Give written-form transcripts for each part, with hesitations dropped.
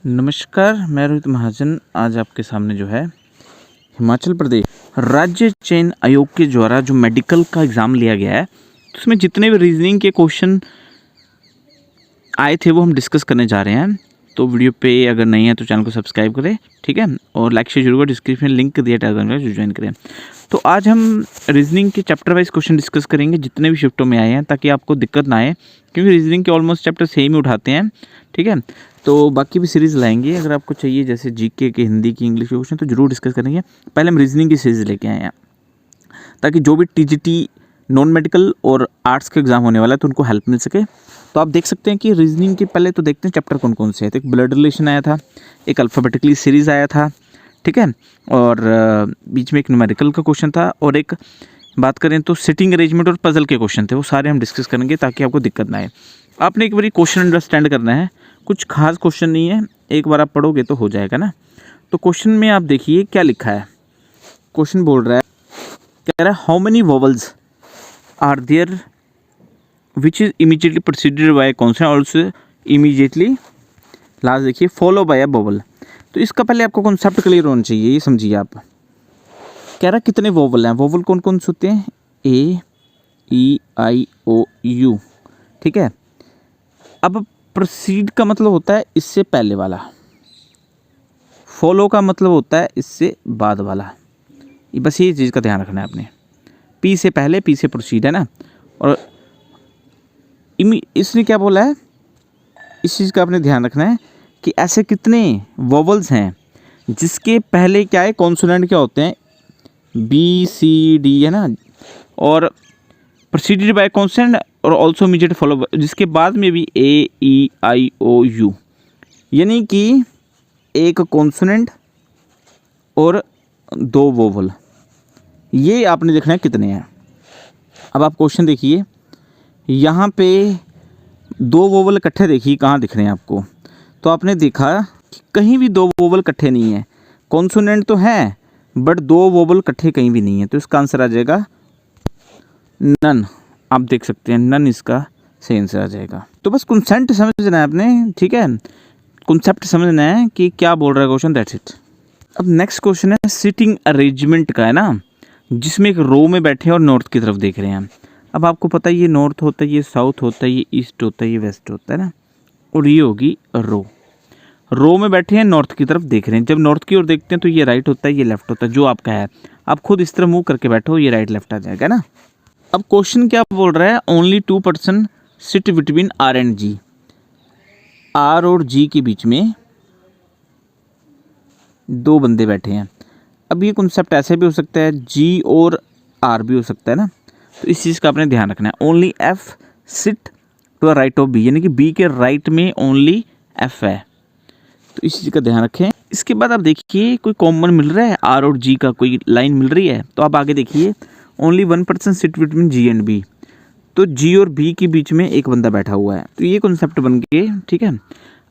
नमस्कार, मैं रोहित महाजन आज आपके सामने जो है हिमाचल प्रदेश राज्य चयन आयोग के द्वारा जो मेडिकल का एग्ज़ाम लिया गया है, तो उसमें जितने भी रीजनिंग के क्वेश्चन आए थे वो हम डिस्कस करने जा रहे हैं। तो वीडियो पे अगर नहीं है तो चैनल को सब्सक्राइब करें, ठीक है, और लाइक शेयर जरूर करें। डिस्क्रिप्शन में लिंक दिया टेलीग्राम का, जो ज्वाइन करें। तो आज हम रीजनिंग के चैप्टर वाइज क्वेश्चन डिस्कस करेंगे जितने भी शिफ्टों में आए हैं, ताकि आपको दिक्कत ना आए, क्योंकि रीजनिंग के ऑलमोस्ट चैप्टर सेम ही उठाते हैं, ठीक है। तो बाकी भी सीरीज़ लाएंगे, अगर आपको चाहिए जैसे जीके के, हिंदी की, इंग्लिश के क्वेश्चन, तो जरूर डिस्कस करेंगे। पहले हम रीजनिंग की सीरीज़ लेके आए हैं, ताकि जो भी टीजीटी नॉन मेडिकल और आर्ट्स का एग्जाम होने वाला है तो उनको हेल्प मिल सके। तो आप देख सकते हैं कि रीजनिंग के पहले तो देखते हैं चैप्टर कौन कौन से हैं। तो एक ब्लड रिलेशन आया था, एक अल्फ़ाबेटिकली सीरीज़ आया था, ठीक है, और बीच में एक न्यूमेरिकल का क्वेश्चन था, और एक बात करें तो सिटिंग अरेंजमेंट और पजल के क्वेश्चन थे। वो सारे हम डिस्कस करेंगे ताकि आपको दिक्कत ना आए। आपने एक बार क्वेश्चन अंडरस्टैंड करना है, कुछ खास क्वेश्चन नहीं है, एक बार आप पढ़ोगे तो हो जाएगा ना। तो क्वेश्चन में आप देखिए क्या लिखा है। क्वेश्चन बोल रहा है, कह रहा है how many vowels are there which is immediately proceeded by consonant also immediately last देखिए फॉलो बाय अ वोवल। तो इसका पहले आपको कॉन्सेप्ट क्लियर होना चाहिए, ये समझिए आप। कह रहा है कितने वोवल हैं, वोवल कौन कौन से होते हैं, ए ई आई ओ यू, ठीक है। अब प्रोसीड का मतलब होता है इससे पहले वाला, फॉलो का मतलब होता है इससे बाद वाला। ये बस ये चीज़ का ध्यान रखना है आपने, पी से पहले, पी से प्रोसीड है ना। और इसने क्या बोला है, इस चीज़ का आपने ध्यान रखना है कि ऐसे कितने वोवल्स हैं जिसके पहले क्या है, कॉन्सोनेंट क्या होते हैं, बी सी डी है ना, और प्रोसीडेड बाय कॉन्सोनेंट और ऑल्सो इमीडिएट फॉलो, जिसके बाद में भी ए ई आई ओ यू, यानी कि एक कॉन्सोनेंट और दो वोवल। ये आपने देखना है कितने हैं। अब आप क्वेश्चन देखिए, यहाँ पे दो वोवल इकट्ठे देखिए कहाँ दिख रहे हैं आपको। तो आपने देखा कि कहीं भी दो वोवल इकट्ठे नहीं है, कॉन्सोनेंट तो है बट दो वोवल इकट्ठे कहीं भी नहीं है। तो इसका आंसर आ जाएगा नन। आप देख सकते हैं नन इसका सही आंसर आ जाएगा। तो बस कॉन्सेप्ट समझना है आपने, ठीक है, कॉन्सेप्ट समझना है कि क्या बोल रहा है क्वेश्चन, दैट्स इट। अब नेक्स्ट क्वेश्चन है सिटिंग अरेंजमेंट का, है ना, जिसमें एक रो में बैठे हैं और नॉर्थ की तरफ देख रहे हैं। अब आपको पता है ये नॉर्थ होता है, ये साउथ होता है, ये ईस्ट होता है, ये वेस्ट होता है ना, और ये होगी रो में बैठे हैं, नॉर्थ की तरफ देख रहे हैं। जब नॉर्थ की ओर देखते हैं तो ये राइट होता है, ये लेफ्ट होता है, जो आपका है। आप खुद इस तरह मूव करके बैठो, ये राइट लेफ्ट आ जाएगा ना। अब क्वेश्चन क्या बोल रहा है, only 2 person sit between R and G, R और जी के बीच में दो बंदे बैठे हैं। अब ये कॉन्सेप्ट ऐसे भी हो सकता है, जी और आर भी हो सकता है ना। तो इस चीज़ का आपने ध्यान रखना है। Only F sit to the right of B, यानी कि बी के राइट में ओनली एफ है। तो इस चीज़ का ध्यान रखें। इसके बाद आप देखिए कोई कॉमन मिल रहा है, आर और जी का कोई लाइन मिल रही है। तो आप आगे देखिए, only 1 person sit between G and B, तो जी और बी के बीच में एक बंदा बैठा हुआ है। तो ये कॉन्सेप्ट बन गए, ठीक है।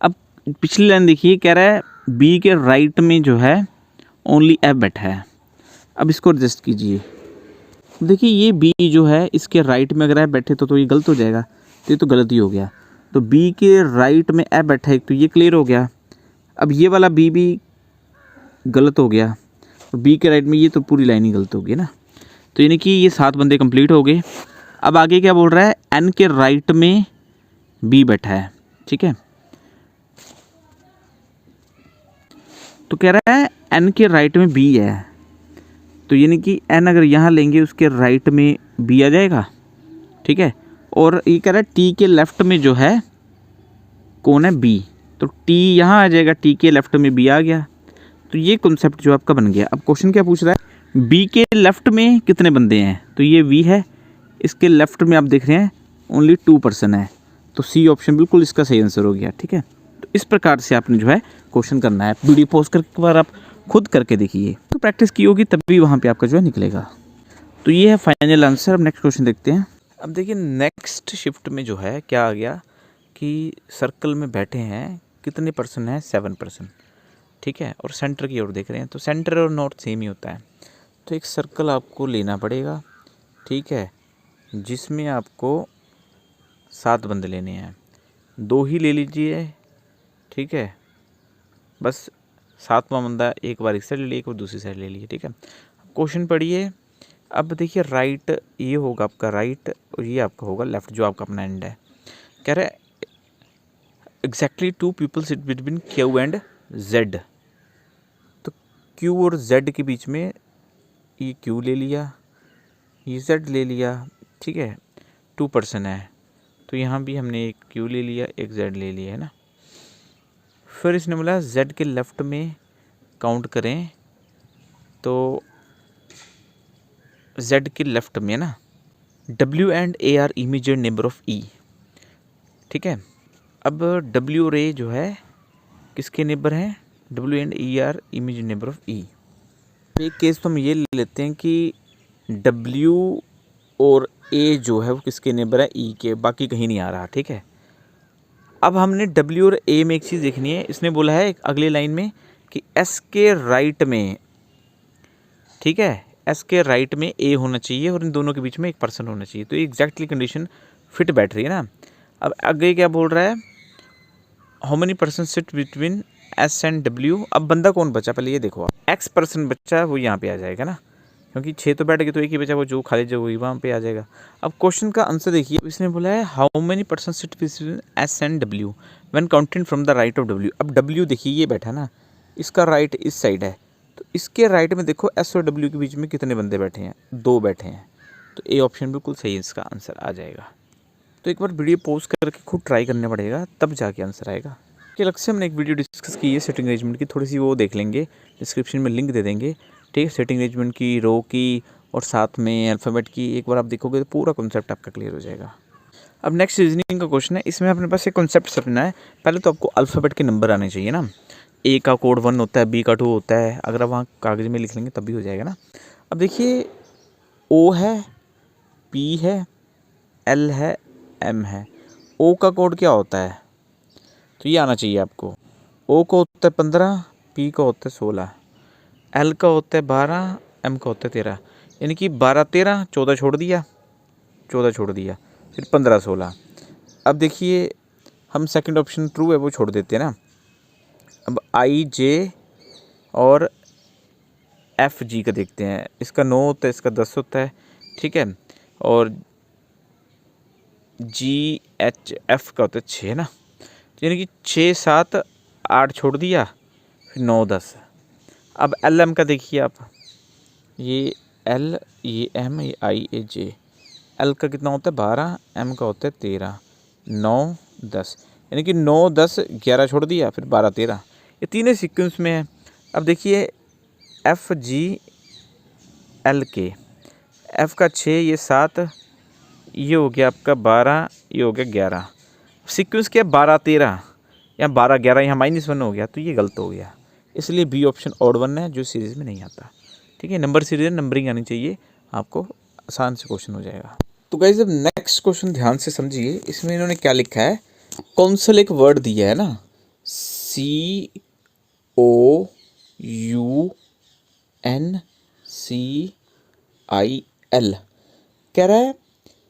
अब पिछली लाइन देखिए, कह रहा है बी के राइट में जो है ओनली एफ बैठा है। अब इसको एडजस्ट कीजिए, देखिए ये बी जो है इसके राइट में अगर एफ बैठे तो ये गलत हो जाएगा, तो ये तो गलत ही हो गया। तो बी के राइट में एफ बैठा है, तो ये क्लियर हो गया। अब ये वाला बी भी गलत हो गया, और बी के राइट में ये तो पूरी लाइन ही गलत हो गई ना। तो यानी कि ये 7 बंदे कंप्लीट हो गए। अब आगे क्या बोल रहा है, एन के राइट में बी बैठा है, ठीक है। तो कह रहा है एन के राइट में बी है, तो यानी कि एन अगर यहाँ लेंगे उसके राइट में बी आ जाएगा, ठीक है। और ये कह रहा है टी के लेफ्ट में जो है कौन है, बी, तो टी यहाँ आ जाएगा, टी के लेफ्ट में बी आ गया। तो ये कॉन्सेप्ट जो आपका बन गया। अब क्वेश्चन क्या पूछ रहा है, बी के लेफ्ट में कितने बंदे हैं, तो ये वी है, इसके लेफ्ट में आप देख रहे हैं ओनली 2 पर्सन है। तो सी ऑप्शन बिल्कुल इसका सही आंसर हो गया, ठीक है। तो इस प्रकार से आपने जो है क्वेश्चन करना है। वीडियो पॉज करके एक बार आप खुद करके देखिए, तो प्रैक्टिस की होगी तभी वहाँ पे आपका जो है निकलेगा। तो ये है फाइनल आंसर। अब नेक्स्ट क्वेश्चन देखते हैं। अब देखिए नेक्स्ट शिफ्ट में जो है क्या आ गया कि सर्कल में बैठे हैं कितने पर्सन हैं, 7 पर्सन, ठीक है, और सेंटर की ओर देख रहे हैं। तो सेंटर और नॉर्थ सेम ही होता है। तो एक सर्कल आपको लेना पड़ेगा, ठीक है, जिसमें आपको 7 बंदे लेने हैं। 2 ही ले लीजिए, ठीक है, बस 7वां बंदा एक बार इस साइड ले लिया, एक बार दूसरी साइड ले लिया, ठीक है। क्वेश्चन पढ़िए। अब देखिए राइट ये होगा आपका राइट और ये आपका होगा लेफ्ट, जो आपका अपना एंड है। कह रहा है exactly 2 people sit between Q and Z. तो क्यू और जेड के बीच में ये क्यू ले लिया, ये जेड ले लिया, ठीक है। 2 पर्सन है तो यहाँ भी हमने एक क्यू ले लिया, एक जेड ले लिया, है ना। फिर इसने बोला जेड के लेफ्ट में काउंट करें, तो जेड के लेफ्ट में ना W and A are immediate neighbour of E, ठीक है। अब W और A जो है किसके नेबर हैं? W and E are immediate neighbour of E। एक केस तो हम ये ले लेते हैं कि W और A जो है वो किसके नेबर है? E के, बाकी कहीं नहीं आ रहा, ठीक है। अब हमने W और A में एक चीज़ देखनी है। इसने बोला है अगली लाइन में कि S के राइट में, ठीक है, S के राइट में A होना चाहिए और इन दोनों के बीच में एक पर्सन होना चाहिए। तो ये एग्जैक्टली कंडीशन फिट बैठ रही है ना। अब आगे क्या बोल रहा है? How many person sit between S and W। अब बंदा कौन बचा पहले ये देखो आप। X पर्सन बचा वो यहाँ पे आ जाएगा ना, क्योंकि 6 तो बैठ गए तो एक ही बचा, वो जो खाली जो वही वहाँ पे आ जाएगा। अब क्वेश्चन का आंसर देखिए, इसने बोला है how many person sit between S and W when counting from the right of W। अब W देखिए ये बैठा ना, इसका राइट इस साइड है, तो इसके राइट में देखो S और W के बीच में कितने बंदे बैठे हैं? 2 बैठे हैं। तो ए ऑप्शन बिल्कुल सही इसका आंसर आ जाएगा। तो एक बार वीडियो पॉज करके खुद ट्राई करना पड़ेगा, तब जाके आंसर आएगा। कि अलग से हमने एक वीडियो डिस्कस की है सेटिंग अरेंजमेंट की, थोड़ी सी वो देख लेंगे, डिस्क्रिप्शन में लिंक दे देंगे, ठीक है। सेटिंग अरेंजमेंट की, रो की और साथ में अल्फ़ाबेट की, एक बार आप देखोगे तो पूरा कॉन्सेप्ट आपका क्लियर हो जाएगा। अब नेक्स्ट रीजनिंग का क्वेश्चन है, इसमें अपने पास एक कॉन्सेप्ट समझना है। पहले तो आपको अल्फ़ाबेट के नंबर आने चाहिए ना। ए का कोड 1 होता है, बी का 2 होता है, अगर आप वहाँ कागज़ में लिख लेंगे तब भी हो जाएगा ना। अब देखिए ओ है, पी है, एल है, एम है। ओ का कोड क्या होता है? तो ये आना चाहिए आपको। ओ का होता है 15, पी का होता है 16, एल का होता है 12, एम का होता है 13। यानी कि 12 13 14 छोड़ दिया, 14 छोड़ दिया, फिर 15 16। अब देखिए हम सेकंड ऑप्शन ट्रू है वो छोड़ देते हैं ना। अब आई जे और एफ जी का देखते हैं। इसका 9 होता है, इसका 10 होता है, ठीक है। और जी एच एफ का होता है 6 ना, तो यानी कि 6 7 8 छोड़ दिया, फिर 9 10। अब एल एम का देखिए आप, ये एल, ये एम, ये आई, ये जे। एल का कितना होता है 12, एम का होता है 13, 9 10, यानी कि 9 10 11 छोड़ दिया, फिर 12 13। ये तीनों सीक्वेंस में है। अब देखिए एफ जी एल के, एफ का 6, ये 7, ये हो गया आपका 12, ये हो गया 11। सीक्वेंस क्या 12 13, या 12 11, यहाँ -1 हो गया, तो ये गलत हो गया। इसलिए बी ऑप्शन ऑड 1 है, जो सीरीज़ में नहीं आता, ठीक है। नंबर सीरीज नंबरिंग आनी चाहिए, आपको आसान से क्वेश्चन हो जाएगा। तो गाइस अब नेक्स्ट क्वेश्चन ध्यान से समझिए। इसमें इन्होंने क्या लिखा है, कौंसल एक वर्ड दिया है ना, COUNCIL। कह रहा है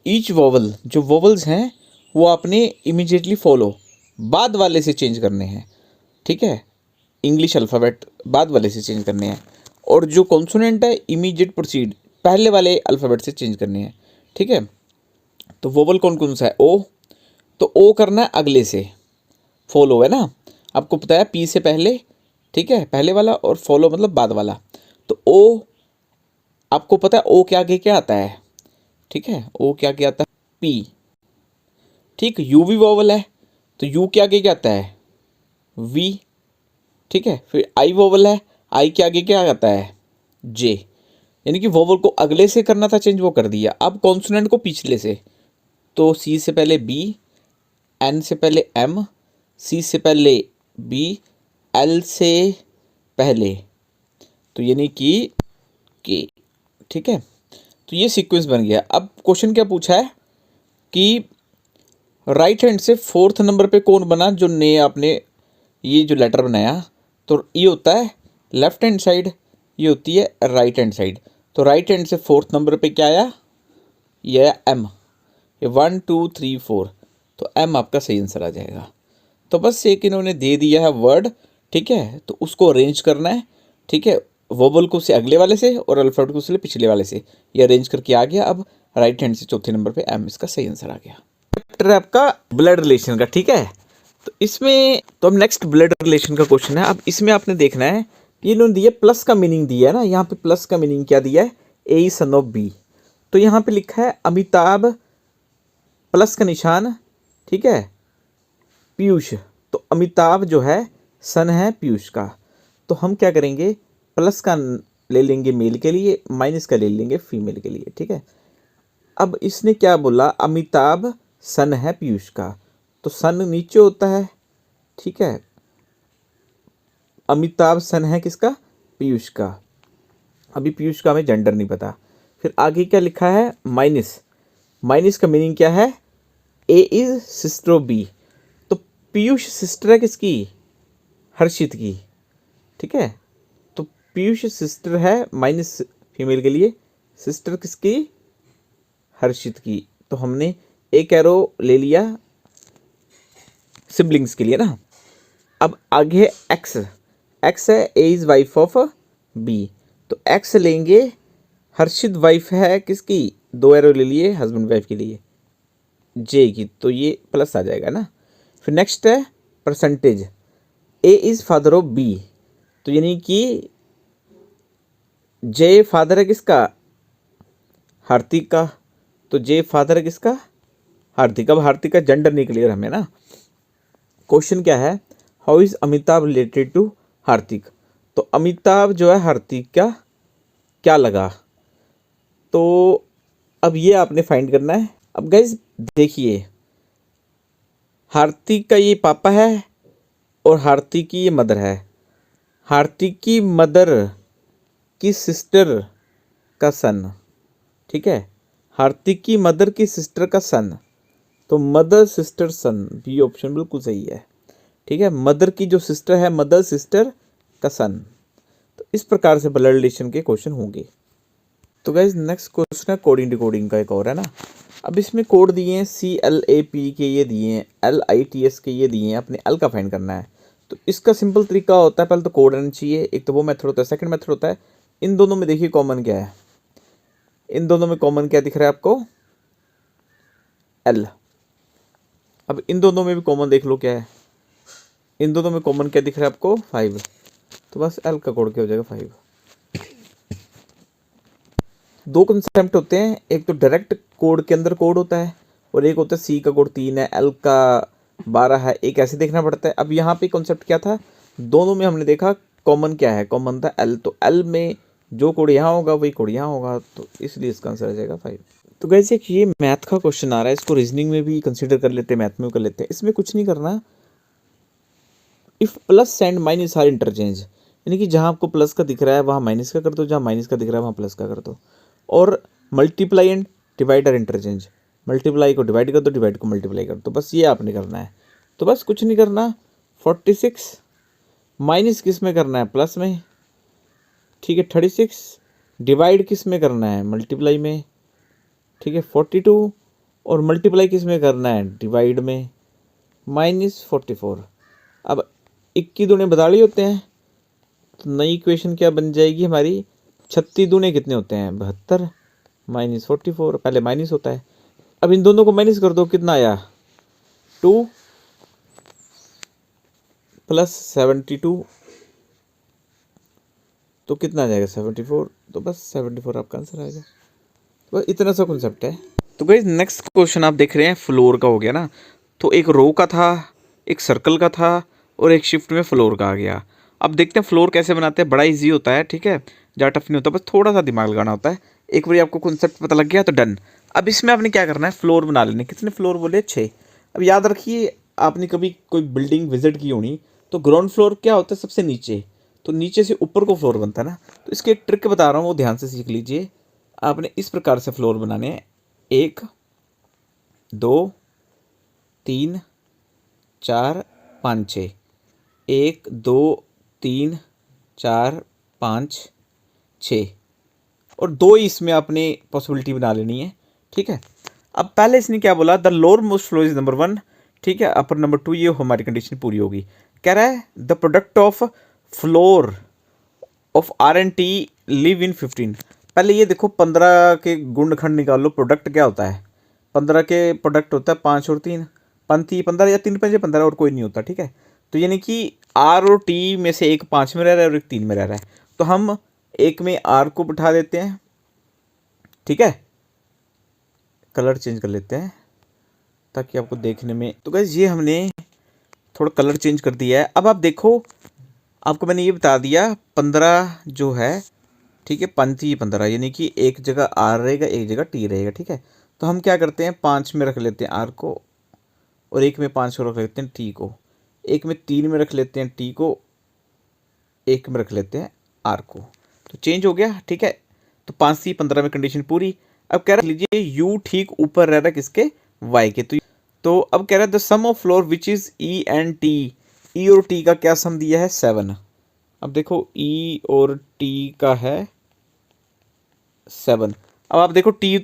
ईच वोवल, जो वोवल्स हैं वो आपने इमीडिएटली फॉलो बाद वाले से चेंज करने हैं, ठीक है। इंग्लिश अल्फ़ाबेट बाद वाले से चेंज करने हैं, और जो कॉन्सोनेंट है इमीडिएट प्रोसीड पहले वाले अल्फ़ाबेट से चेंज करने हैं, ठीक है। तो वोवल कौन कौन सा है? ओ, तो ओ करना है अगले से, फॉलो है ना, आपको पता है पी से पहले, ठीक है, पहले वाला, और फॉलो मतलब बाद वाला। तो ओ आपको पता है ओ के आगे क्या आता है, ठीक है, ओ के आगे आता है पी, ठीक। यू भी वोवल है, तो यू के आगे क्या आता है? वी, ठीक है। फिर आई वोवल है, आई के आगे क्या आता है? जे। यानी कि वोवल को अगले से करना था चेंज, वो कर दिया। अब कॉन्सोनेंट को पिछले से, तो सी से पहले बी, एन से पहले एम, सी से पहले बी, एल से पहले, तो यानी कि के, ठीक है। तो ये सीक्वेंस बन गया। अब क्वेश्चन क्या पूछा है कि राइट हैंड से 4th नंबर पे कौन बना, जो ने आपने ये जो लेटर बनाया, तो ये होता है लेफ्ट हैंड साइड, ये होती है राइट हैंड साइड। तो राइट हैंड से 4th नंबर पे क्या आया? ये आया एम। ये 1 2 3 4, तो एम आपका सही आंसर आ जाएगा। तो बस एक इन्होंने दे दिया है वर्ड, ठीक है, तो उसको अरेंज करना है। ठीक है, वोबल को से अगले वाले से और अल्फाबेट को से पिछले वाले से, ये अरेंज करके आ गया। अब राइट हैंड से चौथे नंबर पे एम इसका सही आंसर आ गया। चैप्टर है आपका ब्लड रिलेशन का। ठीक है, तो इसमें तो अब नेक्स्ट ब्लड रिलेशन का क्वेश्चन है। अब इसमें आपने देखना है, ये इन्होंने दिया प्लस का मीनिंग दिया है ना, यहाँ पे प्लस का मीनिंग क्या दिया है, ए सन ऑफ बी। तो यहाँ पे लिखा है अमिताभ प्लस का निशान, ठीक है, पीयूष। तो अमिताभ जो है सन है पीयूष का, तो हम क्या करेंगे, प्लस का ले लेंगे मेल के लिए, माइनस का ले लेंगे फीमेल के लिए। ठीक है, अब इसने क्या बोला, अमिताभ सन है पीयूष का, तो सन नीचे होता है। ठीक है, अमिताभ सन है किसका, पीयूष का। अभी पीयूष का हमें जेंडर नहीं पता। फिर आगे क्या लिखा है, माइनस। माइनस का मीनिंग क्या है, ए इज सिस्टर ऑफ बी। तो पीयूष सिस्टर है किसकी, हर्षित की। ठीक है, तो पीयूष सिस्टर है, माइनस फीमेल के लिए, सिस्टर किसकी, हर्षित की। तो हमने एक एरो ले लिया सिबलिंग्स के लिए ना। अब आगे एक्स, एक्स है ए इज वाइफ ऑफ बी, तो एक्स लेंगे, हर्षित वाइफ है किसकी, दो एरो ले लिए हस्बैंड वाइफ के लिए जे की, तो ये प्लस आ जाएगा ना। फिर नेक्स्ट है percentage, A is father of B, तो यानी कि जे फादर है किसका, हार्दिक का, तो जे फादर है किसका, हार्दिक। अब हार्दिक का जेंडर नहीं क्लियर हमें ना। क्वेश्चन क्या है, how is Amitabh related to Hardik. तो अमिताभ जो है हार्दिक का क्या लगा, तो अब ये आपने फाइंड करना है। अब गाइज देखिए, हार्दिक का ये पापा है और हार्दिक की ये मदर है। हार्दिक की मदर की सिस्टर का सन, ठीक है, हार्दिक की मदर की सिस्टर का सन, तो मदर सिस्टर सन, बी ऑप्शन बिल्कुल सही है। ठीक है, मदर की जो सिस्टर है, मदर सिस्टर का सन। तो इस प्रकार से ब्लड रिलेशन के क्वेश्चन होंगे। तो गाइज नेक्स्ट क्वेश्चन है कोडिंग डिकोडिंग का, एक और है ना। अब इसमें कोड दिए हैं CLAP के, ये दिए हैं LITS के, ये दिए हैं, अपने L का फाइंड करना है। तो इसका सिंपल तरीका होता है, पहले तो कोड रहना चाहिए, एक तो वो मेथड होता है। सेकंड मेथड होता है, इन दोनों में देखिए कॉमन क्या है, इन दोनों में कॉमन क्या दिख रहा है आपको, L। अब इन दोनों में भी कॉमन देख लो क्या है, इन दोनों में कॉमन क्या दिख रहा है आपको, 5। तो बस L का कोड क्या हो जाएगा, 5। दो कंसेप्ट होते हैं, एक तो डायरेक्ट कोड के अंदर कोड होता है, और एक होता है C का कोड 3 है, L का 12 है, एक ऐसे देखना पड़ता है। अब यहाँ पे कॉन्सेप्ट क्या था, दोनों में हमने देखा कॉमन क्या है, कॉमन था L, तो L में जो कोड यहाँ होगा वही कोड यहाँ होगा, तो इसलिए इसका आंसर आ जाएगा 5। तो वैसे एक ये मैथ का क्वेश्चन आ रहा है, इसको रीजनिंग में भी कंसिडर कर लेते हैं, मैथ में भी कर लेते हैं। इसमें कुछ नहीं करना, if plus and minus are interchange, यानी कि जहाँ आपको प्लस का दिख रहा है वहाँ माइनस का कर दो, जहाँ माइनस का दिख रहा है वहाँ प्लस का कर दो। और multiply and divide are interchange, multiply को डिवाइड कर दो, डिवाइड को मल्टीप्लाई कर दो, बस ये आपने करना है। तो बस कुछ नहीं करना, 46 माइनस किस में करना है, प्लस में। ठीक है, 36 डिवाइड किस में करना है, मल्टीप्लाई में। ठीक है, 42 और मल्टीप्लाई किस में करना है, डिवाइड में, -44। अब 21 दूने 42 होते हैं, तो नई इक्वेशन क्या बन जाएगी हमारी, 36 दूने कितने होते हैं, 72 -44, पहले माइनस होता है। अब इन दोनों को माइनस कर दो, कितना आया, 2 + 72, तो कितना आ जाएगा, 74। तो बस 74 आपका आंसर आएगा। तो बस इतना सा कॉन्सेप्ट है। तो गाइस नेक्स्ट क्वेश्चन आप देख रहे हैं फ्लोर का हो गया ना। तो एक रो का था, एक सर्कल का था, और एक शिफ्ट में फ्लोर का आ गया। अब देखते हैं फ्लोर कैसे बनाते हैं, बड़ा इजी होता है। ठीक है, ज़्यादा टफ नहीं होता, बस थोड़ा सा दिमाग लगाना होता है। एक बार आपको कॉन्सेप्ट पता लग गया तो डन। अब इसमें आपने क्या करना है, फ्लोर बना लेने। कितने फ्लोर बोले, 6। अब याद रखिए, आपने कभी कोई बिल्डिंग विजिट की होनी, तो ग्राउंड फ्लोर क्या होता है, सबसे नीचे, तो नीचे से ऊपर को फ्लोर बनता है ना। तो इसकी एक ट्रिक बता रहा हूँ, वो ध्यान से सीख लीजिए। आपने इस प्रकार से फ्लोर बनाने हैं, 1 2 3 4 5 6, 1 2 3 4 5 6, और 2 ही इसमें आपने पॉसिबिलिटी बना लेनी है। ठीक है, अब पहले इसने क्या बोला, the lower most floor is number 1। ठीक है, अपर नंबर 2, ये हमारी कंडीशन पूरी होगी। कह रहा है the product of floor of R N T live in 15। पहले ये देखो 15 के गुणनखंड निकाल लो, प्रोडक्ट क्या होता है, 15 के प्रोडक्ट होता है 5 और 3, पंथी 15 या 3 पंजे 15 और कोई नहीं होता, ठीक है। तो यानी कि आर और टी में से एक 5 में रह रहा है और एक 3 में रह रहा है, तो हम एक में आर को बिठा देते हैं, ठीक है। कलर चेंज कर लेते हैं ताकि आपको देखने में, तो गाइस ये हमने थोड़ा कलर चेंज कर दिया है। अब आप देखो, आपको मैंने ये बता दिया 15 जो है, ठीक है, पंथी 15 यानी कि एक जगह आर रहेगा एक जगह टी रहेगा, ठीक है। तो हम क्या करते हैं 5 में रख लेते हैं आर को और एक में 5 को रख लेते हैं टी को, एक में 3 में रख लेते हैं टी को, एक में रख लेते हैं आर को, तो चेंज हो गया, ठीक है। तो 5 से 15 में कंडीशन पूरी। अब कह रहा लीजिए यू ठीक ऊपर रह रहा है किसके, वाई के, तो अब कह रहा है the sum of floor which is E and T, E और टी का क्या सम दिया है 7। अब देखो ई और टी का है 7। अब आप देखो टी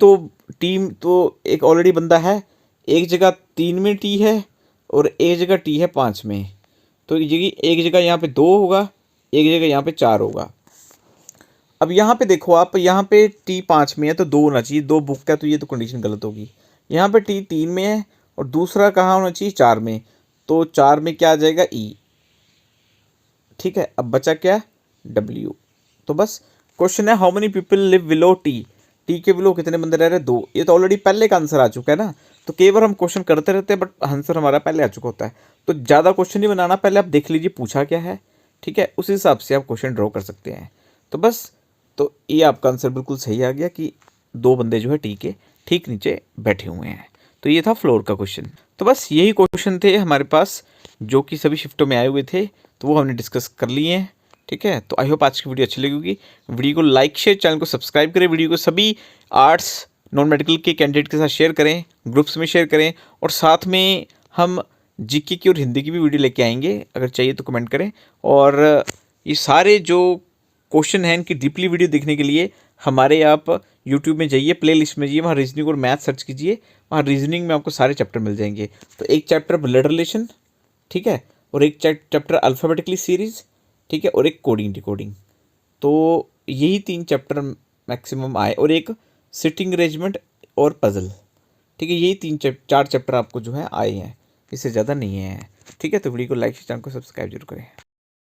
तो एक ऑलरेडी बंदा है, एक जगह 3 में टी है और एक जगह टी है 5 में, तो एक जगह यहाँ पे 2 होगा, एक जगह यहाँ पे 4 होगा। अब यहाँ पे देखो आप, यहाँ पे टी 5 में है तो 2 होना चाहिए, 2 बुक का, तो ये तो कंडीशन गलत होगी। यहाँ पे टी 3 में है और दूसरा कहाँ होना चाहिए 4 में, तो 4 में क्या आ जाएगा ई, ठीक है। अब बचा क्या, डब्ल्यू। तो बस क्वेश्चन है how many people live below T, T के बिलो कितने बंदे रह रहे हैं, 2। ये तो ऑलरेडी पहले का आंसर आ चुका है ना, तो कई बार हम क्वेश्चन करते रहते हैं बट आंसर हमारा पहले आ चुका होता है। तो ज़्यादा क्वेश्चन नहीं बनाना, पहले आप देख लीजिए पूछा क्या है, ठीक है, उस हिसाब से आप क्वेश्चन ड्रॉ कर सकते हैं। तो बस, तो ये आपका आंसर बिल्कुल सही आ गया कि 2 बंदे जो है टी के ठीक नीचे बैठे हुए हैं। तो ये था फ्लोर का क्वेश्चन। तो बस यही क्वेश्चन थे हमारे पास जो कि सभी शिफ्टों में आए हुए थे, तो वो हमने डिस्कस कर लिए हैं, ठीक है। तो आई होप आज की वीडियो अच्छी लगी होगी। वीडियो को लाइक शेयर, चैनल को सब्सक्राइब करें, वीडियो को सभी आर्ट्स नॉन मेडिकल के कैंडिडेट के साथ शेयर करें, ग्रुप्स में शेयर करें, और साथ में हम जीके की और हिंदी की भी वीडियो लेके आएंगे, अगर चाहिए तो कमेंट करें। और ये सारे जो क्वेश्चन हैं इनकी डीपली वीडियो देखने के लिए हमारे आप यूट्यूब में जाइए, प्ले लिस्ट में जाइए, वहाँ रीजनिंग और मैथ सर्च कीजिए, वहाँ रीजनिंग में आपको सारे चैप्टर मिल जाएंगे। तो एक चैप्टर ब्लड रिलेशन, ठीक है, और एक चैप्टर अल्फ़ाबेटिकली सीरीज़, ठीक है, और एक कोडिंग डिकोडिंग। तो यही 3 चैप्टर मैक्सिमम आए, और एक सिटिंग अरेंजमेंट और पजल, ठीक है, यही 4 चैप्टर आपको जो है आए हैं, इससे ज़्यादा नहीं है, ठीक है। तो वीडियो को लाइक, चैनल को सब्सक्राइब जरूर करें।